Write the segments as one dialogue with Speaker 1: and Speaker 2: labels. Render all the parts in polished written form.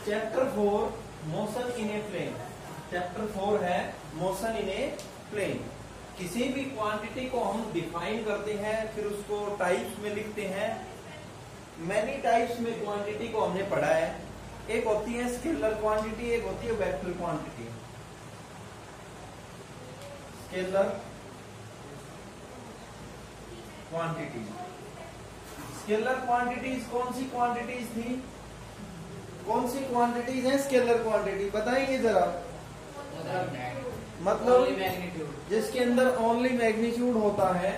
Speaker 1: Chapter 4 motion in a plane. Chapter 4 है motion in a plane. किसी भी quantity को हम डिफाइन करते हैं, फिर उसको टाइप्स में लिखते हैं। मैनी टाइप्स में क्वांटिटी को हमने पढ़ा है। एक होती है स्केलर क्वांटिटी, एक होती है vector quantity. Scalar quantity, scalar quantities कौन सी क्वांटिटीज थी? कौन सी क्वांटिटीज हैं स्केलर क्वांटिटी? बताइए जरा। मतलब जिसके अंदर ओनली मैग्नीट्यूड होता है,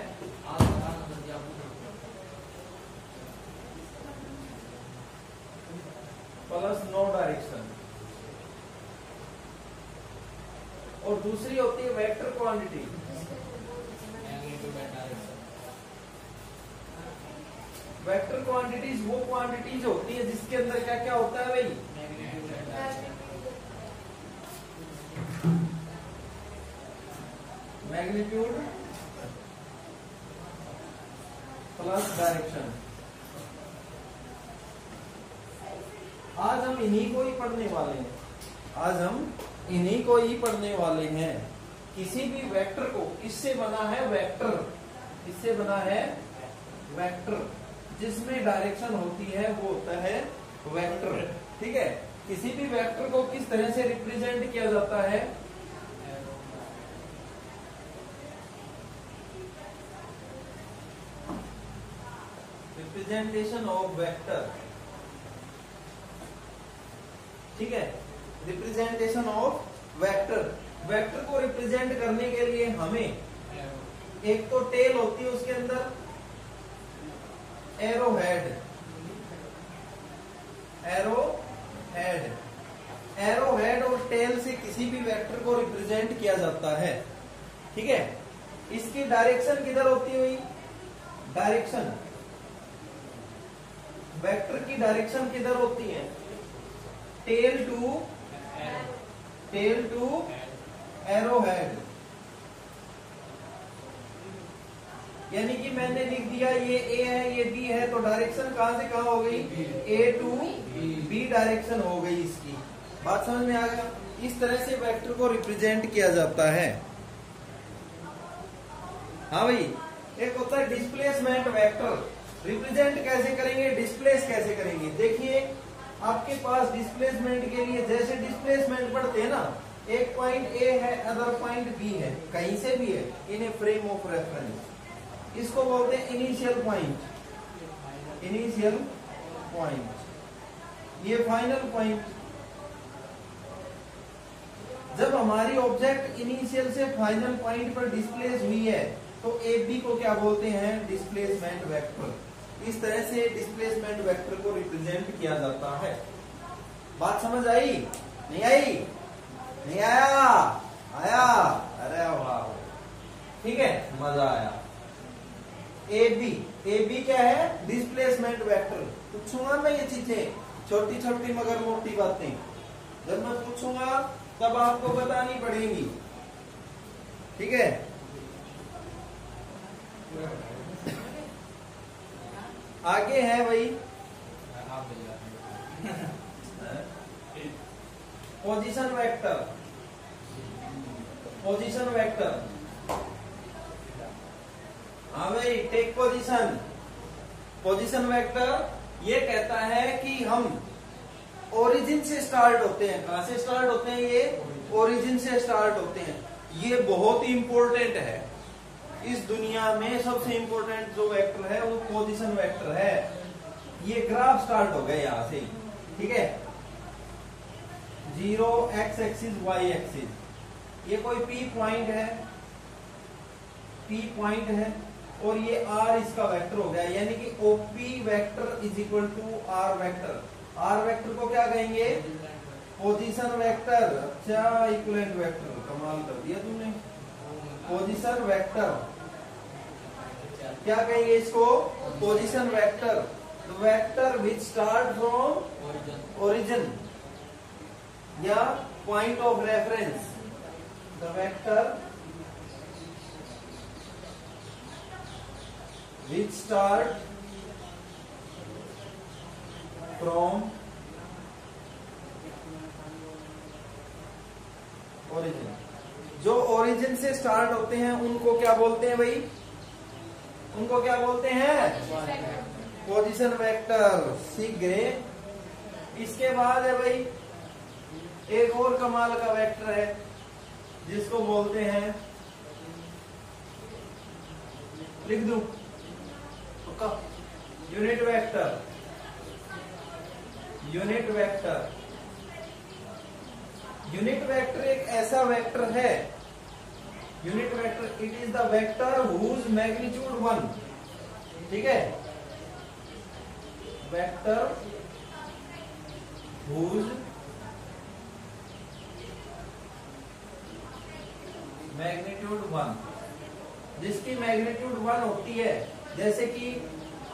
Speaker 1: प्लस नो डायरेक्शन। और दूसरी होती है वेक्टर क्वांटिटी। वेक्टर क्वांटिटीज वो क्वांटिटीज होती है जिसके अंदर क्या क्या होता है भाई? Magnitude plus direction. आज हम इन्हीं को ही पढ़ने वाले हैं। आज हम इन्हीं को ही पढ़ने वाले हैं। किसी भी वेक्टर को, इससे बना है वेक्टर, इससे बना है वेक्टर, जिसमें डायरेक्शन होती है वो होता है वेक्टर। ठीक है। किसी भी वेक्टर को किस तरह से रिप्रेजेंट किया जाता है? Representation of vector. ठीक है, रिप्रेजेंटेशन ऑफ वेक्टर। वेक्टर को रिप्रेजेंट करने के लिए हमें एक तो टेल होती है, उसके अंदर arrow head, arrow head, arrow head और टेल से किसी भी वेक्टर को रिप्रेजेंट किया जाता है। ठीक है। इसकी डायरेक्शन किधर होती हुई? डायरेक्शन, वेक्टर की डायरेक्शन किधर होती है? Tail to arrow head. यानी कि मैंने लिख दिया ये ए है, ये बी है, तो डायरेक्शन कहां से कहां हो गई? ए टू बी डायरेक्शन हो गई इसकी। बात समझ में आ गया? इस तरह से वेक्टर को रिप्रेजेंट किया जाता है। हाँ भाई, एक होता है डिस्प्लेसमेंट वेक्टर। रिप्रेजेंट कैसे करेंगे, डिस्प्लेस कैसे करेंगे? देखिए, आपके पास डिस्प्लेसमेंट के लिए जैसे डिस्प्लेसमेंट पढ़ते हैं ना, एक पॉइंट ए है, अदर पॉइंट बी है, कहीं से भी है, इन ए फ्रेम ऑफ रेफरेंस। इसको बोलते हैं इनिशियल पॉइंट। इनिशियल पॉइंट, ये फाइनल पॉइंट। जब हमारी ऑब्जेक्ट इनिशियल से फाइनल पॉइंट पर डिस्प्लेस हुई है, तो ए बी को क्या बोलते हैं? Displacement vector. इस तरह से डिस्प्लेसमेंट वेक्टर को रिप्रेजेंट किया जाता है। बात समझ आई? नहीं आई? नहीं आया? आया? अरे वाह, ठीक है, मजा आया। ए बी क्या है? Displacement vector. पूछूंगा मैं ये चीजें, छोटी छोटी मगर मोटी बातें, जब मैं पूछूंगा तब आपको बतानी पड़ेंगी। ठीक है। आगे है भाई पोजीशन वेक्टर। पोजीशन वेक्टर, हाँ भाई, टेक पोजीशन। पोजीशन वेक्टर ये कहता है कि हम ओरिजिन से स्टार्ट होते हैं। कहां से स्टार्ट होते हैं? ये ओरिजिन से स्टार्ट होते हैं। ये बहुत ही इंपॉर्टेंट है। इस दुनिया में सबसे इंपॉर्टेंट जो वेक्टर है वो पोजीशन वेक्टर है। ये ग्राफ स्टार्ट हो गया यहां से, ठीक है। 0 एक्स एक्सिस वाई एक्सिस, ये कोई पी पॉइंट है, पी पॉइंट है, और ये आर इसका वेक्टर हो गया। यानी कि OP vector is equal to R vector. R vector को क्या कहेंगे? Position vector. अच्छा, इक्विवेलेंट वेक्टर, कमाल कर दिया तुमने। पोजीशन वेक्टर क्या कहेंगे इसको? Position vector. Vector which start from origin या point of reference. The vector which start from origin. जो ओरिजिन से स्टार्ट होते हैं उनको क्या बोलते हैं भाई? उनको क्या बोलते हैं? Position vector. सीख गए। इसके बाद है भाई एक और कमाल का वेक्टर है जिसको बोलते हैं, लिख दूं unit vector. Unit vector, unit vector एक ऐसा वेक्टर है, unit vector it is the vector whose magnitude 1। ठीक है, वेक्टर हुज मैग्नीट्यूड 1, जिसकी मैग्नीट्यूड 1 होती है। जैसे कि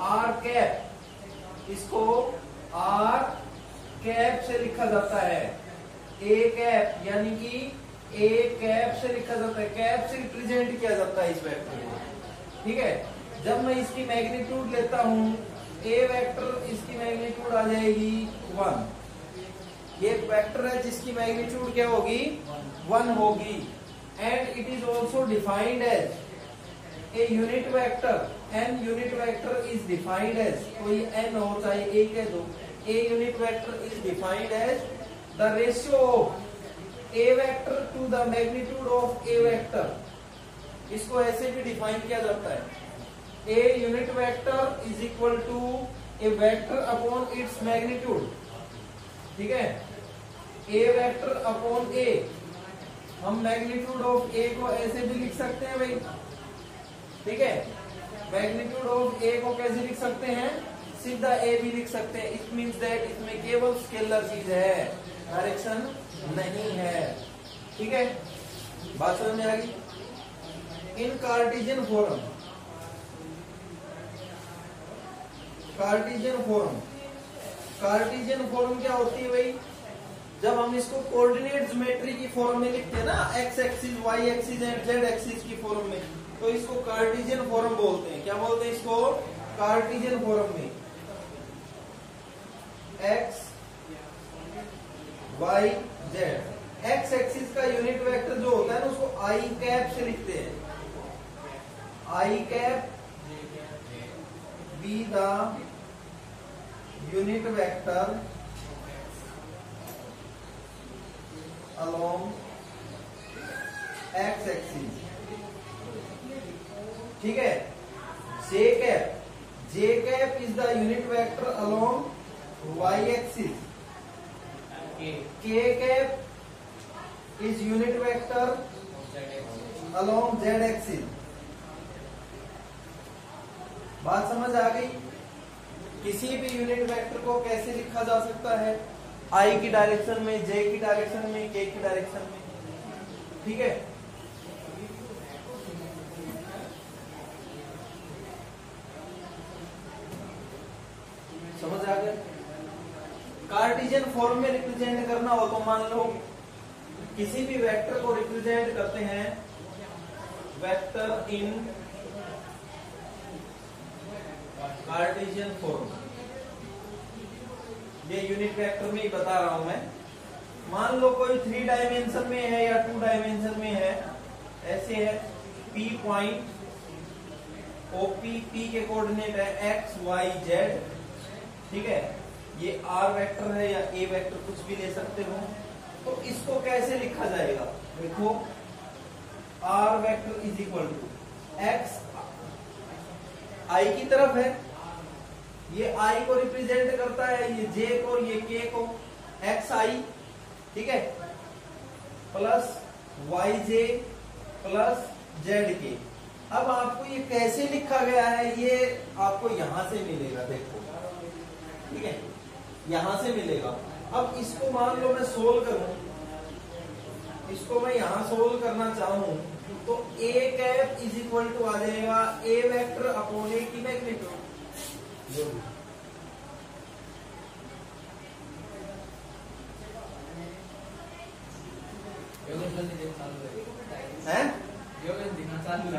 Speaker 1: आर कैप, इसको आर कैप से लिखा जाता है। ए कैप यानी कि ए कैप से लिखा जाता है, कैप से रिप्रेजेंट किया जाता है इस वेक्टर को। ठीक है, जब मैं इसकी मैग्नीट्यूड लेता हूं, ए वेक्टर इसकी मैग्नीट्यूड आ जाएगी 1। ये एक वेक्टर है जिसकी मैग्नीट्यूड क्या होगी? 1 होगी। And it is also defined as a unit vector. An unit vector is defined as, कोई एन हो चाहे ए कह दो, a unit vector is defined as the ratio of a vector to the magnitude of a vector. इसको ऐसे भी define किया जाता है, a unit vector is equal to a vector upon its magnitude. ठीक है, ए वेक्टर अपॉन ए, हम magnitude of ए को ऐसे भी लिख सकते हैं भाई। ठीक है, मैग्नीट्यूड ऑफ ए को कैसे लिख सकते हैं? सीधा ए भी लिख सकते हैं। इट मीन्स दैट इसमें केवल स्केलर चीज है, डायरेक्शन नहीं है। ठीक है, बात समझ में आ गई? In Cartesian form, Cartesian form, Cartesian form क्या होती है भाई? जब हम इसको कोऑर्डिनेट ज्योमेट्री की फॉर्म में लिखते हैं ना, X axis, Y axis and Z axis की फॉर्म में, तो इसको कार्टेशियन फॉर्म बोलते हैं। क्या बोलते हैं इसको? कार्टेशियन फॉर्म में X Y Z. X axis का यूनिट वेक्टर जो होता है ना, उसको आई कैप से लिखते हैं। I cap be the unit vector along x axis। ठीक है, j cap is the unit vector along y axis। k cap is unit vector along z axis। बात समझ आ गई? किसी भी यूनिट वेक्टर को कैसे लिखा जा सकता है? आई की डायरेक्शन में, जे की डायरेक्शन में, के की डायरेक्शन में। ठीक है, समझ आ गया? कार्टेशियन फॉर्म में रिप्रेजेंट करना हो तो मान लो किसी भी वेक्टर को रिप्रेजेंट करते हैं वेक्टर इन कार्टेशियन फॉर्म। ये यूनिट वेक्टर में ही बता रहा हूं मैं। मान लो कोई 3 डायमेंशन में है या 2 डायमेंशन में है, ऐसे है P पॉइंट, OP, P के कोऑर्डिनेट है x, y, z। ठीक है, ये R वेक्टर है या A वेक्टर, कुछ भी ले सकते हो। तो इसको कैसे लिखा जाएगा? देखो, R vector is equal to x I की तरफ है, ये I को रिप्रेजेंट करता है, ये J को, ये K को, XI। ठीक है, प्लस YJ प्लस ZK। अब आपको ये कैसे लिखा गया है, ये आपको यहां से मिलेगा। देखो, ठीक है, यहां से मिलेगा। अब इसको मान लो मैं सोल्व करूं, इसको मैं यहां सोल्व करना चाहूं तो A cap is equal to आ जाएगा A वेक्टर अपॉन A की मैग्नीट्यूड।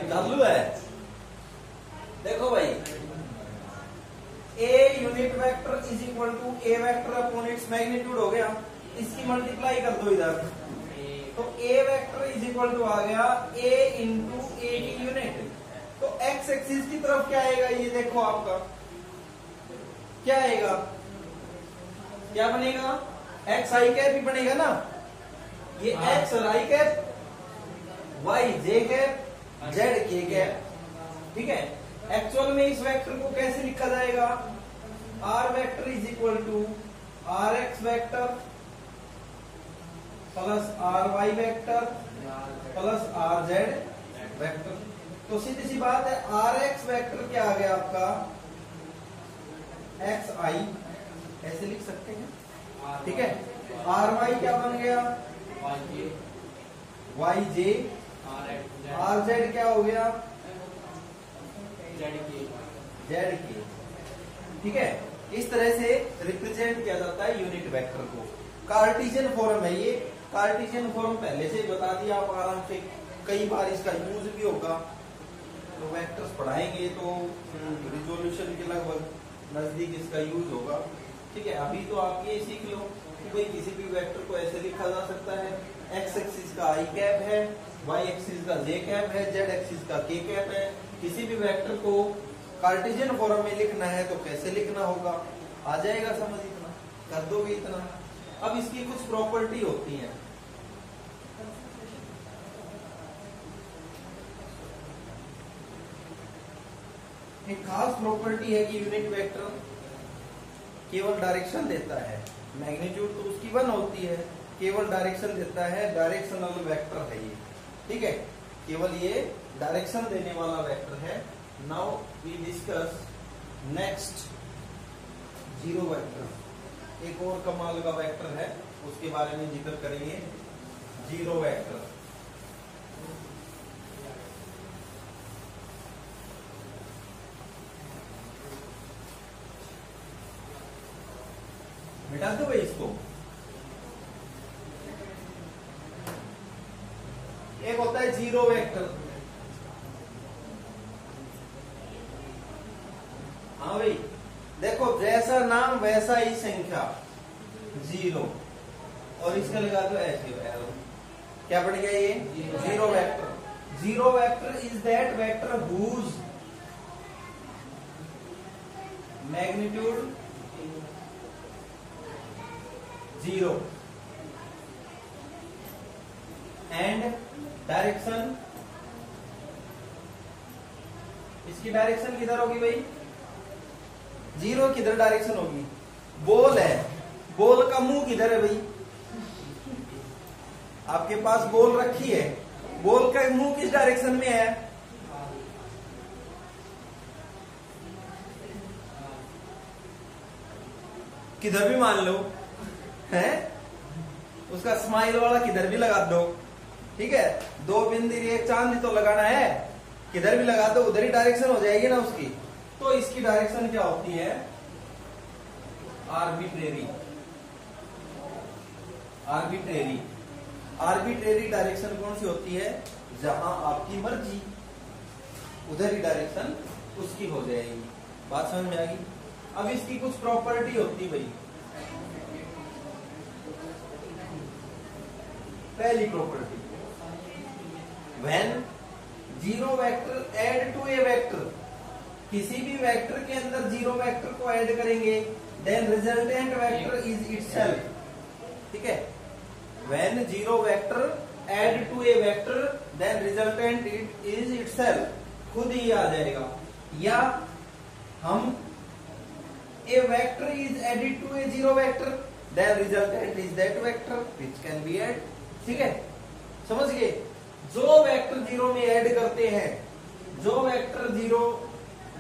Speaker 1: चालू है। देखो भाई, A unit vector is equal to A vector upon its magnitude हो गया। इसकी मल्टीप्लाई कर दो इधर, तो A vector is equal to आ गया ए इंटू ए की यूनिट। तो एक्स एक्सिस की तरफ क्या आएगा, ये देखो आपका क्या आएगा, क्या बनेगा, एक्स आई कैप ही बनेगा ना, ये एक्स और आई कैप, वाई जे कैप, जेड के कैप। ठीक है, एक्चुअल में इस वेक्टर को कैसे लिखा जाएगा, R vector is equal to R X vector plus R Y vector plus R Z vector. तो सीधी सी बात है, आर एक्स वेक्टर क्या आ गया आपका, एक्स आई ऐसे लिख सकते हैं, ठीक है। आर वाई क्या बन गया, वाई जे, आर जेड क्या हो गया, जेड के। ठीक है, इस तरह से रिप्रेजेंट किया जाता है यूनिट वेक्टर को। कार्टेशियन फॉर्म है ये, कार्टेशियन फॉर्म पहले से बता दिया आप आराम से, कई बार इसका यूज भी होगा, तो वेक्टर्स पढ़ाएंगे तो रिजोल्यूशन के लगभग नजदीक इसका यूज होगा। ठीक है, अभी तो आप ये सीख लो कि भाई किसी भी वेक्टर को ऐसे लिखा जा सकता है, एक्स एक्सिस का आई कैप है, वाई एक्सिस का जे कैप है, जेड एक्सिस का के कैप है। किसी भी वेक्टर को कार्टेशियन फॉर्म में लिखना है तो कैसे लिखना होगा, आ जाएगा समझ, इतना कर दोगे इतना। अब इसकी कुछ प्रॉपर्टी होती है, एक खास प्रॉपर्टी है कि यूनिट वेक्टर केवल डायरेक्शन देता है, मैग्नीट्यूड तो उसकी 1 होती है, केवल डायरेक्शन देता है, डायरेक्शनल वेक्टर है ये। ठीक है, केवल ये डायरेक्शन देने वाला वेक्टर है। Now we discuss next zero vector. एक और कमाल का वेक्टर है, उसके बारे में जिक्र करेंगे, जीरो वेक्टर। मिटा दो भाई इसको। एक होता है जीरो वेक्टर, हाँ भाई देखो, जैसा नाम वैसा ही संख्या, जीरो, और इसका लगा दो ऐसे एरो, क्या बन गया ये, zero vector. Zero vector is that vector whose magnitude zero and direction, इसकी डायरेक्शन किधर होगी भाई, जीरो किधर डायरेक्शन होगी, बॉल है, बॉल का मुंह किधर है भाई, आपके पास बॉल रखी है, बॉल का मुंह किस डायरेक्शन में है, किधर भी मान लो है, उसका स्माइल वाला किधर भी लगा दो। ठीक है, 2 बिंदी एक चांद तो लगाना है, किधर भी लगा दो उधर ही डायरेक्शन हो जाएगी ना उसकी। तो इसकी डायरेक्शन क्या होती है, आर्बिट्रेरी। आर्बिट्रेरी, आर्बिट्रेरी डायरेक्शन कौन सी होती है, जहां आपकी मर्जी उधर ही डायरेक्शन उसकी हो जाएगी। बात समझ में आ गई। अब इसकी कुछ प्रॉपर्टी होती है भाई। पहली property, when zero vector add to a vector, किसी भी वेक्टर के अंदर जीरो वेक्टर को ऐड करेंगे, then resultant vector is itself. ठीक है, when zero vector add to a vector then resultant it is itself, खुद ही आ जाएगा। या हम a vector is added to a zero vector then resultant is that vector which can be add. ठीक है, समझ गए। जो वेक्टर जीरो में ऐड करते हैं, जो वेक्टर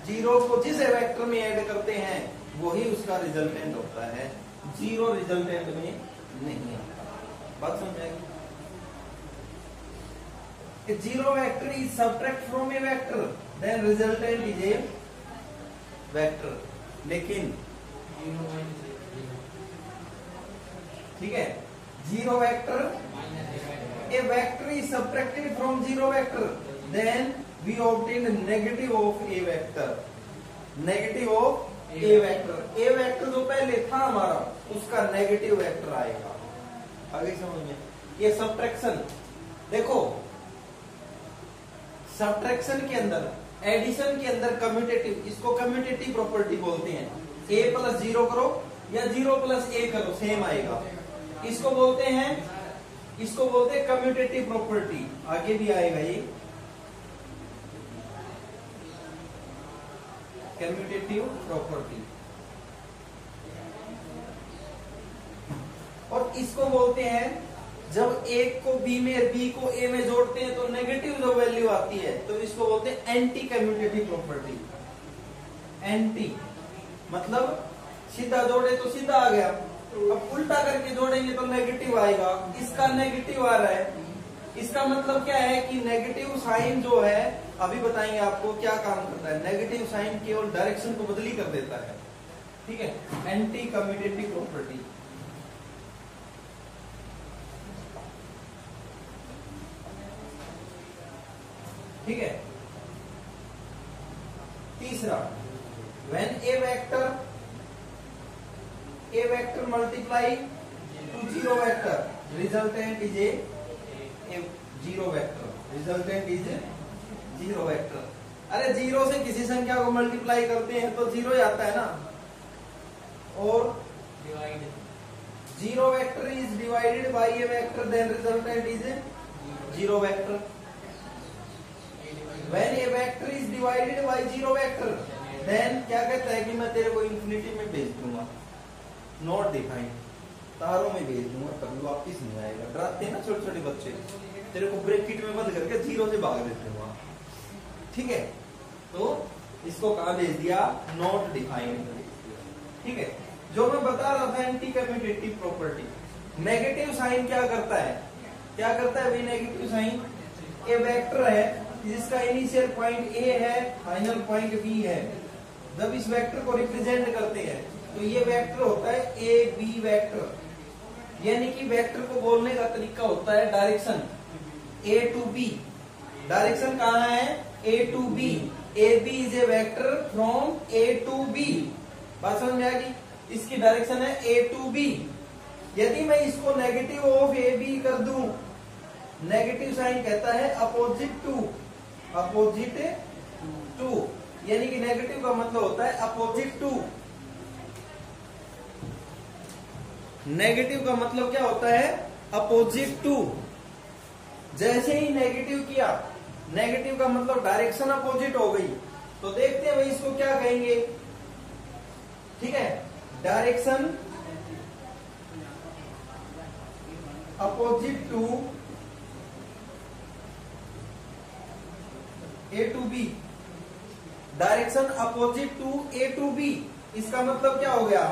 Speaker 1: जीरो को जिस वेक्टर में ऐड करते हैं वही उसका रिजल्टेंट होता है, जीरो रिजल्टेंट में नहीं आता। बात समझ आएगी। Zero vector is subtract from a vector then resultant is a vector. लेकिन ठीक है, zero vector, a vector is subtracted from zero vector, then we obtain negative of a vector, negative of a vector। a vector जो पहले था हमारा उसका negative vector आएगा। आगे समझ में, ये सब्ट्रैक्शन, देखो सब्ट्रैक्शन के अंदर, एडिशन के अंदर कम्यूटेटिव, इसको कम्यूटेटिव प्रॉपर्टी बोलते हैं। a प्लस 0 करो या 0 प्लस a करो सेम आएगा, इसको बोलते हैं कम्यूटेटिव प्रॉपर्टी। आगे भी आएगा ये कम्यूटेटिव प्रॉपर्टी। और इसको बोलते हैं जब एक को बी में, बी को ए में जोड़ते हैं तो नेगेटिव जो वैल्यू आती है तो इसको बोलते हैं एंटी कम्यूटेटिव प्रॉपर्टी। एंटी मतलब सीधा जोड़े तो सीधा आ गया, अब उल्टा करके जोड़ेंगे तो नेगेटिव आएगा, इसका नेगेटिव आ रहा है। इसका मतलब क्या है कि नेगेटिव साइन जो है, अभी बताएंगे आपको क्या काम करता है। नेगेटिव साइन केवल डायरेक्शन को बदली कर देता है, ठीक है। Anti commutative property. ठीक है। तीसरा, when a vector multiply to zero vector, resultant is a zero vector, resultant is zero vector। अरे जीरो से किसी संख्या को मल्टीप्लाई करते हैं तो जीरो ही आता है ना, और zero vector is divided by a vector then resultant is zero vector. When a vector is divided by zero vector, then क्या कहता है कि मैं तेरे को इन्फिनिटी में भेज दूंगा, नॉट डिफाइंड, तारों में भेज दूंगा, कभी वापिस नहीं आएगा। डराते हैं ना छोटे छोटे बच्चे, तेरे को ब्रैकेट में बंद करके जीरो से भाग देते हैं वहां, ठीक है। तो इसको कहाँ भेज दिया, नॉट डिफाइंड, ठीक है। जो मैं बता रहा था anti commutative property, negative sign क्या करता है, भाई नेगेटिव साइन, ए वेक्टर है जिसका इनिशियल पॉइंट ए है, फाइनल पॉइंट बी है। जब इस वेक्टर को रिप्रेजेंट करते हैं तो ये वेक्टर होता है ए बी वेक्टर, यानी कि वेक्टर को बोलने का तरीका होता है direction, A to B. Direction कहाँ है, A to B. A B is a vector from A to B. बात समझ में आ गई, इसकी डायरेक्शन है ए टू बी। यदि मैं इसको नेगेटिव ऑफ ए बी कर दूं, नेगेटिव साइन कहता है अपोजिट टू, अपोजिट टू, यानी कि नेगेटिव का मतलब होता है अपोजिट टू। नेगेटिव का मतलब क्या होता है, अपोजिट टू। जैसे ही नेगेटिव किया, नेगेटिव का मतलब डायरेक्शन अपोजिट हो गई, तो देखते हैं भाई इसको क्या कहेंगे, ठीक है। Direction opposite to A to B, direction opposite to A to B. इसका मतलब क्या हो गया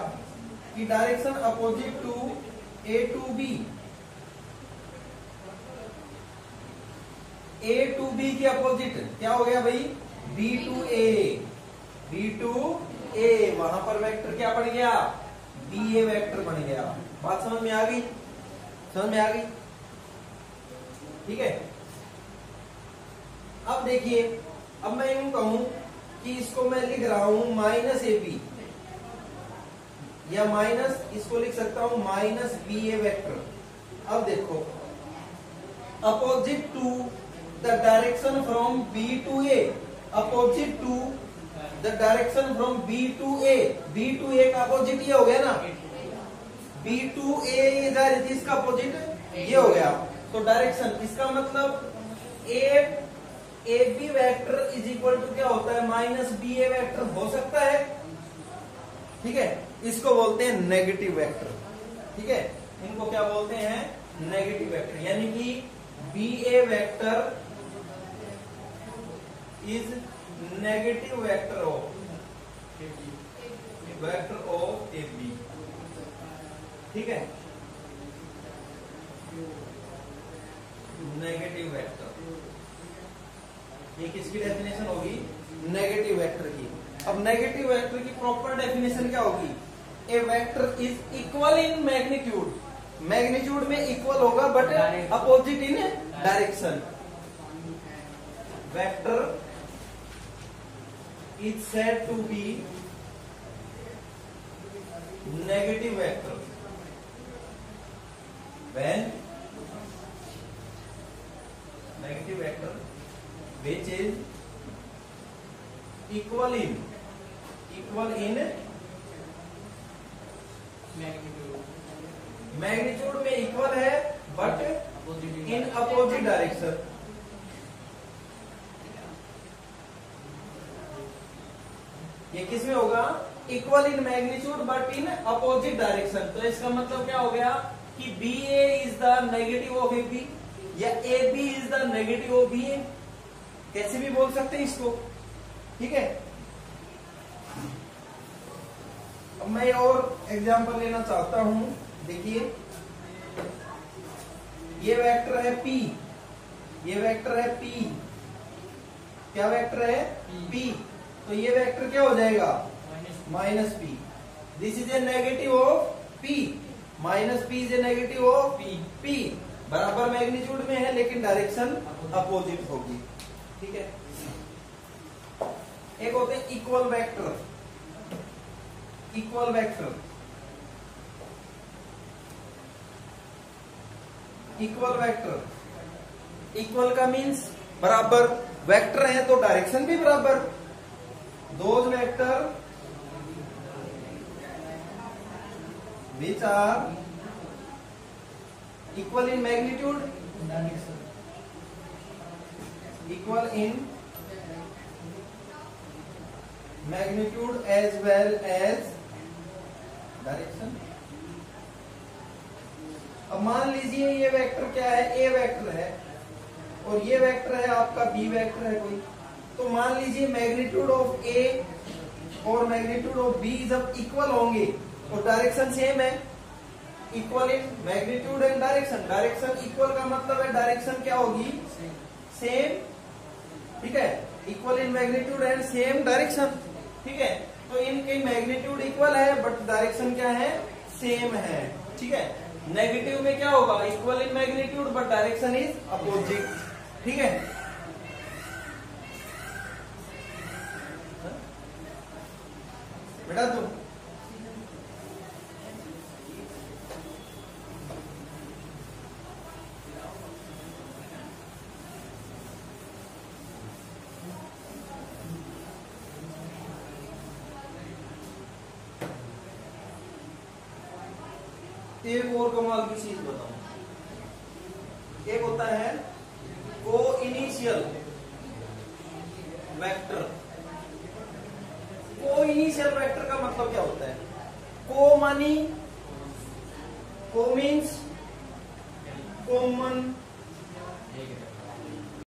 Speaker 1: कि direction opposite to A to B, A to B के अपोजिट क्या हो गया भाई, B to A, B to A. वहां पर वेक्टर क्या बन गया, बी ए वेक्टर बन गया। बात समझ में आ गई, समझ में आ गई, ठीक है। अब देखिए, अब मैं यूं कहूं कि इसको मैं लिख रहा हूं माइनस ए बी, या माइनस, इसको लिख सकता हूं माइनस बी ए वेक्टर। अब देखो, opposite to the direction from B to A, opposite to the direction from B to A, B to A का अपोजिट ये हो गया ना, बी टू ए जा रही थी, इसका अपोजिट ये हो गया। तो डायरेक्शन, इसका मतलब A B vector is equal to क्या होता है, माइनस बी ए वेक्टर हो सकता है, ठीक है। इसको बोलते हैं नेगेटिव वेक्टर, ठीक है। इनको क्या बोलते हैं, नेगेटिव वेक्टर, यानी कि B A vector is negative vector of A B, ठीक है। नेगेटिव वेक्टर, ये किसकी डेफिनेशन होगी, नेगेटिव वेक्टर की। अब नेगेटिव वेक्टर की प्रॉपर डेफिनेशन क्या होगी, a vector is equal in magnitude, magnitude में इक्वल होगा but opposite in direction. Vector is said to be negative vector when which is equal in magnitude में equal है but in opposite direction. ये किस में होगा? Equal in magnitude but in opposite direction. तो इसका मतलब क्या हो गया कि B A is the negative of A B या A B is the negative of B A, कैसे भी बोल सकते हैं इसको। ठीक है, अब मैं और एग्जांपल लेना चाहता हूं। देखिए ये वेक्टर है P, ये वेक्टर है P, क्या वेक्टर है P। तो ये वेक्टर क्या हो जाएगा? Minus P। This is a negative of P, minus P is a negative of P। बराबर मैग्नीट्यूड में है लेकिन डायरेक्शन अपोजिट होगी। ठीक है, एक होते हैं equal vector. Equal vector, equal vector, equal का मीन्स बराबर, वेक्टर है तो डायरेक्शन भी बराबर। Those vector which are equal in magnitude, equal in magnitude as well as direction. अब मान लीजिए ये वेक्टर क्या है? ए वेक्टर है और ये वेक्टर है आपका बी वेक्टर है कोई। तो मान लीजिए मैग्नीट्यूड ऑफ ए और मैग्नीट्यूड ऑफ बी जब इक्वल होंगे और डायरेक्शन सेम है, equal in magnitude and direction. Direction equal का मतलब है डायरेक्शन क्या होगी? सेम। ठीक है, equal in magnitude and same direction. ठीक है, तो इनके मैग्नीट्यूड इक्वल है बट डायरेक्शन क्या है? सेम है। ठीक है, नेगेटिव में क्या होगा? Equal in magnitude but direction is opposite. ठीक है, बेटा तुम एक और कमाल की चीज बताऊं। एक होता है को इनिशियल वेक्टर। को इनिशियल वेक्टर का मतलब क्या होता है? को मानी, को मीन्स कॉमन,